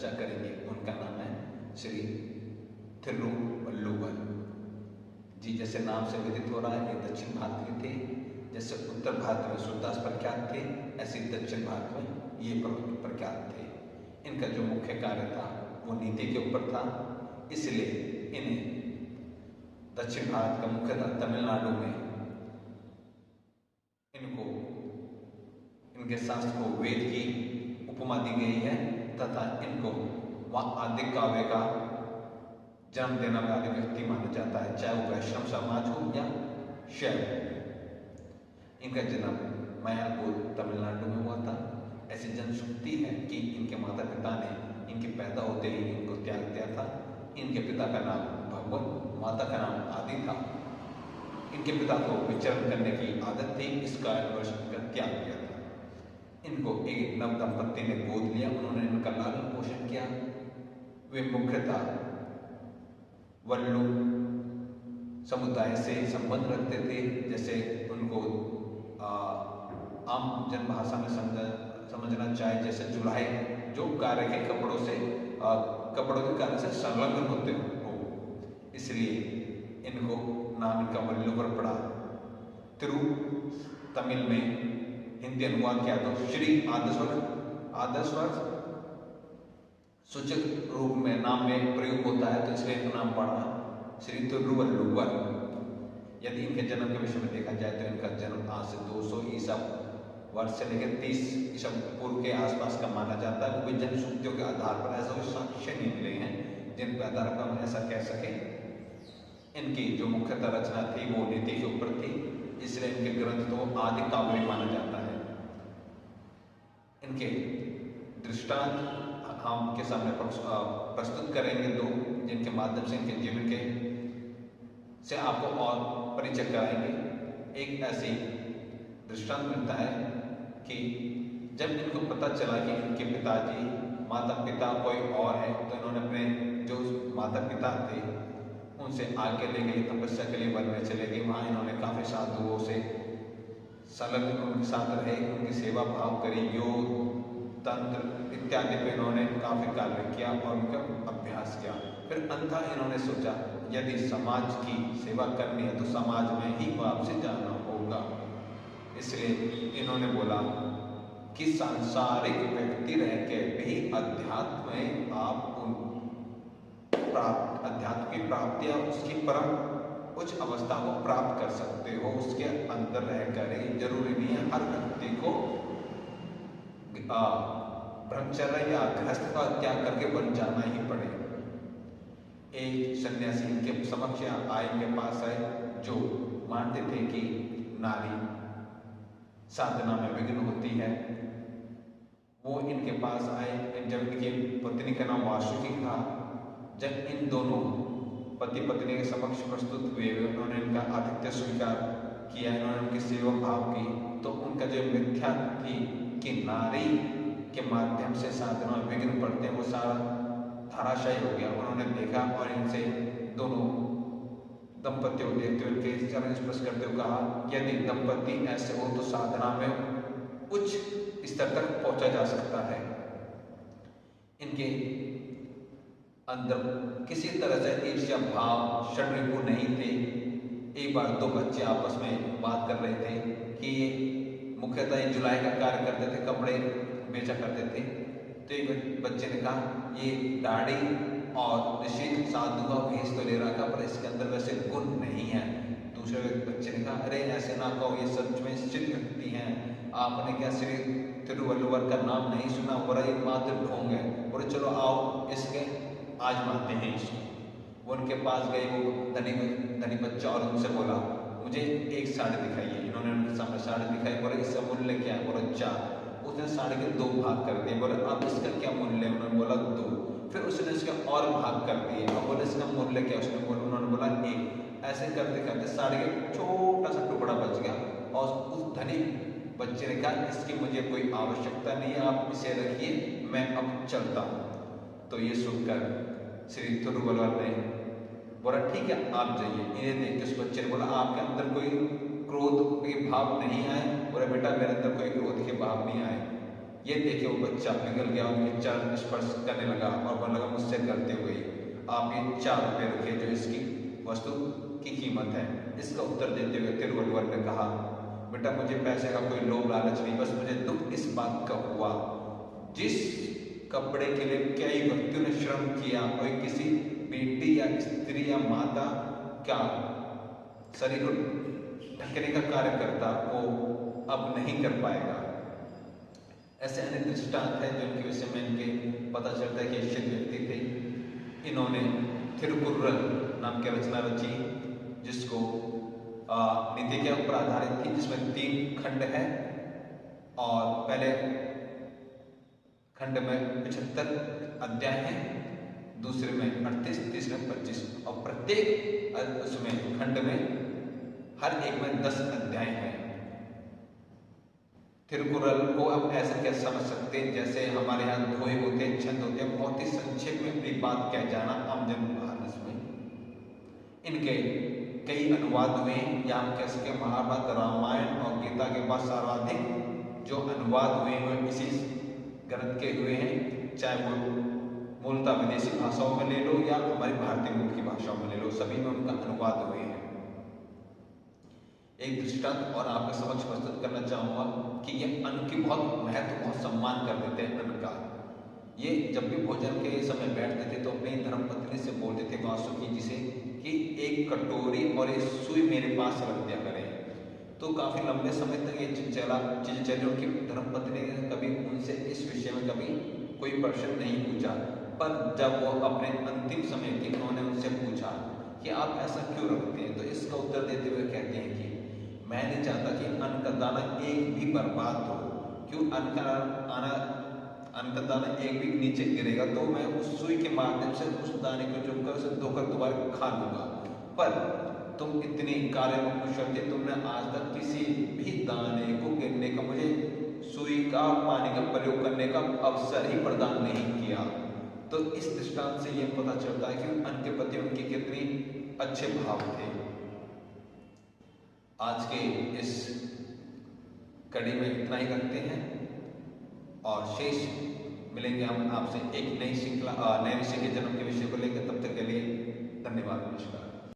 चर्चा करेंगे। उनका नाम है श्री थिरुवल्लुवर जी। जैसे नाम से विदित हो रहा है ये दक्षिण भारत के थे। जैसे उत्तर भारत में सूरदास प्रख्यात थे, ऐसे दक्षिण भारत में ये प्रख्यात थे। इनका जो मुख्य कार्य था वो नीति के ऊपर था, इसलिए इन्हें दक्षिण भारत का मुख्यतः तमिलनाडु में इनको इनके शास्त्र को वेद की उपमा दी गई है तथा इनको आदि काव्य का जन्म देने वाले व्यक्ति माना जाता है, चाहे वो वैष्णव समाज हो या शैव। इनका जन्म मयालपुर तमिलनाडु में हुआ था। ऐसी जनश्रुति है कि इनके माता पिता ने इनके पैदा होते ही इनको त्याग दिया था। इनके पिता का नाम भगवान, माता का नाम आदि था। इनके पिता को विचरण करने की आदत थी, इस कारणवश इनका त्याग किया था। इनको एक नव दंपत्ति ने गोद लिया, उन्होंने इनका लालन पोषण किया। वे मुख्यतः वल्लू समुदाय से संबंध रखते थे। जैसे उनको आम जनभाषा में समझना चाहे, जैसे जुलाई जो कार्य के कपड़ों के कार्य से संलग्न होते हो, इसलिए इनको नाम इनका वल्लुवर पड़ा। तिरु तमिल में हिंदी अनुवाद किया तो श्री आदर्शवर्ग सूचक रूप में नाम में प्रयोग होता है, तो इसलिए इनका नाम पड़ा श्री तिरुवल्लुवर। यदि इनके जन्म के विषय में देखा जाए तो इनका जन्म आज से 200 ईसा वर्ष से लेकर 30 ईसा पूर्व के आसपास का माना जाता है। वो भी जनश्रुतियों के आधार पर, ऐसा कोई साक्ष्य नहीं मिले हैं जिन के आधार पर हम ऐसा कह सके। इनकी जो मुख्यतः रचना थी वो नीति के ऊपर थी, इसलिए इनके ग्रंथ तो आदि काव्य माना जाता है। इनके दृष्टांत हम के सामने प्रस्तुत करेंगे दो, जिनके माध्यम से इनके जीवन के से आपको और परिचय कराएंगे। एक ऐसी दृष्टांत मिलता है कि जब इनको पता चला कि इनके पिताजी माता पिता कोई और है, तो इन्होंने अपने जो माता पिता थे उनसे आगे ले गए, तपस्या के लिए वन में चले गए। वहाँ इन्होंने काफ़ी साधुओं से संलग्न उनके साथ रहे, उनकी सेवा भाव करी, योग तंत्र इत्यादि पे इन्होंने काफ़ी कार्य किया और उनका अभ्यास किया। फिर अंततः इन्होंने सोचा यदि समाज की सेवा करनी है तो समाज में ही वापसी जाना होगा। इसलिए इन्होंने बोला कि सांसारिक व्यक्ति रह के भी अध्यात्म में आप अध्यात्म की प्राप्ति या उसकी परम उच्च अवस्था को प्राप्त कर सकते हो। उसके अंदर रहकर ही, जरूरी नहीं है हर व्यक्ति को ब्रह्मचर्य या गृहस्थ का त्याग करके बन जाना ही पड़े। एक सन्यासी इनके समक्ष आए, इनके पास आए, जो मानते थे कि नारी साधना में विघ्न होती है। वो इनके पास आए। जब इनकी पत्नी का नाम वासुकी था, जब इन दोनों पति पत्नी के समक्ष प्रस्तुत हुए, उन्होंने इनका आतिथ्य स्वीकार किया, इन्होंने उनकी सेवा भाव की, तो उनका जो मिथ्या थी कि नारी के माध्यम से साधना में विघ्न पड़ते हैं, वो सारा धराशायी हो गया। उन्होंने देखा और इनसे दोनों दंपतियों को देखते हुए उनके चरण स्पर्श करते हुए कहा, यदि दंपति ऐसे हो तो साधना में उच्च स्तर तक पहुंचा जा सकता है। इनके अंदर किसी तरह से ईर्ष्या भाव षड्रिपु नहीं थे। एक बार दो बच्चे आपस में बात कर रहे थे कि ये मुख्यतः जुलाई का कार्य करते थे, कपड़े बेचा करते थे। तो एक बच्चे ने कहा ये दाढ़ी और निश्चित साधु का भेष तो ले रखा, पर इसके अंदर वैसे गुण नहीं है। दूसरे बच्चे ने कहा अरे ऐसे ना कहो, ये सच में सिद्ध व्यक्ति हैं, आपने क्या श्री तिरुवल्लुवर का नाम नहीं सुना? बोला ये मात्र ढोंग है। बोले चलो आओ इसके आजमाते हैं इसको। वो उनके पास गए, वो धनी बच्चा, और उनसे बोला मुझे एक साड़ी दिखाइए। इन्होंने उनके सामने साड़ी दिखाई। बोले इसका मूल्य क्या है? बोले 4। उसने साड़ी के 2 भाग कर दिए। बोले अब इसका क्या मूल्य है? उन्होंने बोला 2। फिर उसने इसके और भाग कर दिए। अब बोले इसका मूल्य क्या? उन्होंने बोला 1। ऐसे करते करते साड़ी का छोटा सा टुकड़ा बच गया और उस धनी बच्चे ने कहा इसकी मुझे कोई आवश्यकता नहीं है, आप इसे रखिए, मैं अब चलता हूँ। तो ये सुनकर श्री तिरुवल्लुवर ने बोला ठीक है आप जाइए। इन्हें देख के उस बच्चे ने बोला आपके अंदर कोई क्रोध के भाव नहीं आए? बोला बेटा मेरे अंदर कोई क्रोध के भाव नहीं आए। ये देखे वो बच्चा पिघल गया, उनके चरण स्पर्श करने लगा और बोलने लगा मुझसे गलती हो गई, आप ये 4 रुपये रखिए जो इसकी वस्तु की कीमत है। इसका उत्तर देते हुए तिरुवल्लुवर ने कहा, बेटा मुझे पैसे का कोई लोभ लालच नहीं, बस मुझे दुख इस बात का हुआ जिस कपड़े के लिए कई व्यक्तियों ने श्रम किया और किसी बेटी या स्त्री या माता का शरीर को ढकने का कार्य करता वो अब नहीं कर पाएगा। ऐसे अनेक दृष्टांत है जिनके विषय में इनके पता चलता है कि एशियन व्यक्ति थे। इन्होंने थिरुकुर्रल नाम की रचना रची जिसको नीति के ऊपर आधारित थी, जिसमें 3 खंड है और पहले खंड में 75 अध्याय हैं, दूसरे में 38, तीसरे में 25 और प्रत्येक उसमें खंड में हर एक में 10 अध्याय हैं। थिरुकुरल को आप ऐसा क्या समझ सकते हैं जैसे हमारे यहाँ दोहे होते हैं, छंद होते हैं, बहुत ही संक्षेप में अपनी बात कह जाना आम जनमानस में। इनके कई अनुवाद हुए या हम कह सके महाभारत, रामायण और गीता के बाद सर्वाधिक जो अनुवाद हुए हैं इसी ग्रंथ के हुए हैं, चाहे वो मूलतः विदेशी भाषाओं में ले लो या हमारी भारतीय मूल की भाषाओं में ले लो, सभी में उनका अनुवाद हुए हैं। एक दृष्टांत और आपके समक्ष प्रस्तुत करना चाहूंगा कि ये अन्न की बहुत महत्व, बहुत सम्मान कर देते हैं अन्न का। ये जब भी भोजन के समय बैठते थे तो अपनी धर्मपत्नी से बोलते थे वासुकी जी से कि एक कटोरी और एक सुई मेरे पास रख दिया करें। तो काफी लंबे समय तक ये चीज चली। उनकी धर्मपत्नी ने कभी उनसे इस विषय में कभी कोई प्रश्न नहीं पूछा, पर जब वो अपने अंतिम समय थे उन्होंने उनसे पूछा कि आप ऐसा क्यों रखते हैं, तो इसका उत्तर देते हुए कहते हैं कि मैं नहीं चाहता कि अन्न का दाना एक भी बर्बाद हो, क्यों अन्न का दाना एक भी नीचे गिरेगा तो मैं उस सुई के माध्यम से उस दाने को चुनकर उसे धोकर दोबारा खा लूंगा। पर तुम इतनी कार्य में कुशल थे, तुमने आज तक किसी भी दाने को गिरने का, मुझे सुई का पानी का प्रयोग करने का अवसर ही प्रदान नहीं किया। तो इस दृष्टांत से यह पता चलता है कि अन्न के प्रति उनके कितने अच्छे भाव थे। आज के इस कड़ी में इतना ही रखते हैं और शेष मिलेंगे हम आपसे एक नई श्रृंखला, नए विषय के जन्म के विषय को लेकर। तब तक के लिए धन्यवाद, नमस्कार।